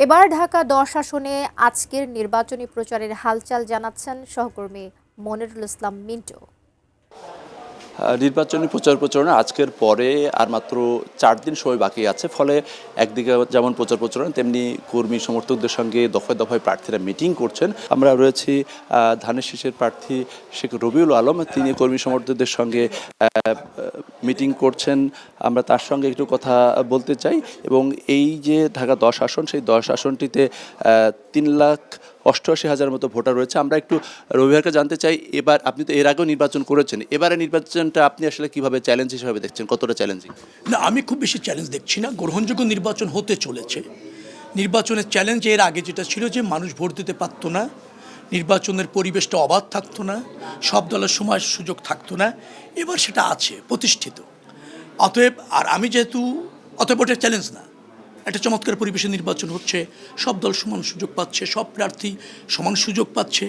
এবার ঢাকা ১০ আসনে আজকের নির্বাচনী প্রচারের হালচাল জানাচ্ছেন সহকর্মী মনিরুল ইসলাম মিন্টু। নির্বাচনী প্রচার প্রচারণা আজকের পরে আর মাত্র ৪ দিন সময় বাকি আছে। ফলে একদিকে যেমন প্রচার প্রচারণা, তেমনি কর্মী সমর্থকদের সঙ্গে দফায় দফায় প্রার্থীরা মিটিং করছেন। আমরা রয়েছি ধানের শীষের প্রার্থী শেখ রবিউল আলম, তিনি কর্মী সমর্থকদের সঙ্গে মিটিং করছেন। আমরা তার সঙ্গে একটু কথা বলতে চাই। এবং এই যে ঢাকা ১০ আসন, সেই ১০ আসনটিতে ৩,৮৮,০০০ মতো ভোটার রয়েছে। আমরা একটু রবিবারকে জানতে চাই, এবার আপনি তো এর আগেও নির্বাচন করেছেন, এবারে নির্বাচনটা আপনি আসলে কিভাবে চ্যালেঞ্জ হিসেবে দেখছেন, কতটা চ্যালেঞ্জিং? না, আমি খুব বেশি চ্যালেঞ্জ দেখছি না। গ্রহণযোগ্য নির্বাচন হতে চলেছে। নির্বাচনের চ্যালেঞ্জ এর আগে যেটা ছিল যে মানুষ ভোট দিতে পারতো না, নির্বাচনের পরিবেশটা অবাধ থাকতো না, সব দলের সময় সুযোগ থাকতো না। এবার সেটা আছে, প্রতিষ্ঠিত। অতএব অতএব ওটা চ্যালেঞ্জ না, একটা চমৎকার পরিবেশে নির্বাচন হচ্ছে, সব দল সমান সুযোগ পাচ্ছে, সব প্রার্থী সমান সুযোগ পাচ্ছে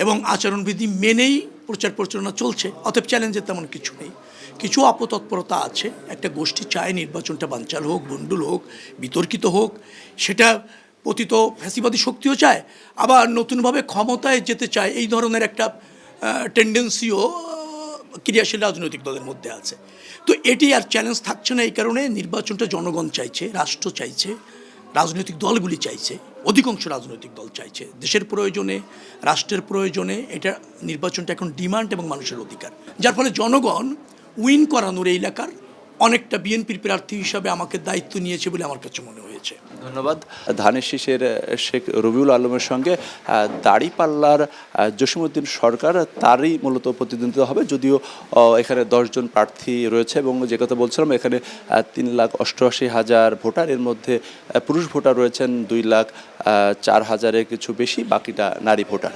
এবং আচরণবিধি মেনেই প্রচার প্রচারণা চলছে। অতএব চ্যালেঞ্জের তেমন কিছু নেই। কিছু অপতৎপরতা আছে, একটা গোষ্ঠী চায় নির্বাচনটা বানচাল হোক, গন্ডুল হোক, বিতর্কিত হোক। সেটা পতিত ফ্যাসিবাদী শক্তিও চায়, আবার নতুনভাবে ক্ষমতায় যেতে চায়, এই ধরনের একটা টেন্ডেন্সিও ক্রিয়াশীল রাজনৈতিক দলের মধ্যে আছে। তো এটি আর চ্যালেঞ্জ থাকছে না। এই কারণে নির্বাচনটা জনগণ চাইছে, রাষ্ট্র চাইছে, রাজনৈতিক দলগুলি চাইছে, অধিকাংশ রাজনৈতিক দল চাইছে। দেশের প্রয়োজনে, রাষ্ট্রের প্রয়োজনে এটা নির্বাচনটা এখন ডিমান্ড এবং মানুষের অধিকার। যার ফলে জনগণ উইন করানোর এই এলাকার অনেকটা বিএনপির প্রার্থী হিসাবে আমাকে দায়িত্ব নিয়েছে বলে আমার কাছে মনে হয়েছে। ধন্যবাদ। ধানের শীষের শেখ রবিউল আলমের সঙ্গে দাড়িপাল্লার জসীমউদ্দিন সরকার, তারই মূলত প্রতিদ্বন্দ্বিতা হবে। যদিও এখানে ১০ জন প্রার্থী রয়েছে এবং যে কথা বলছিলাম, এখানে ৩,৮৮,০০০ ভোটার, এর মধ্যে পুরুষ ভোটার রয়েছেন 2,04,000-এর কিছু বেশি, বাকিটা নারী ভোটার।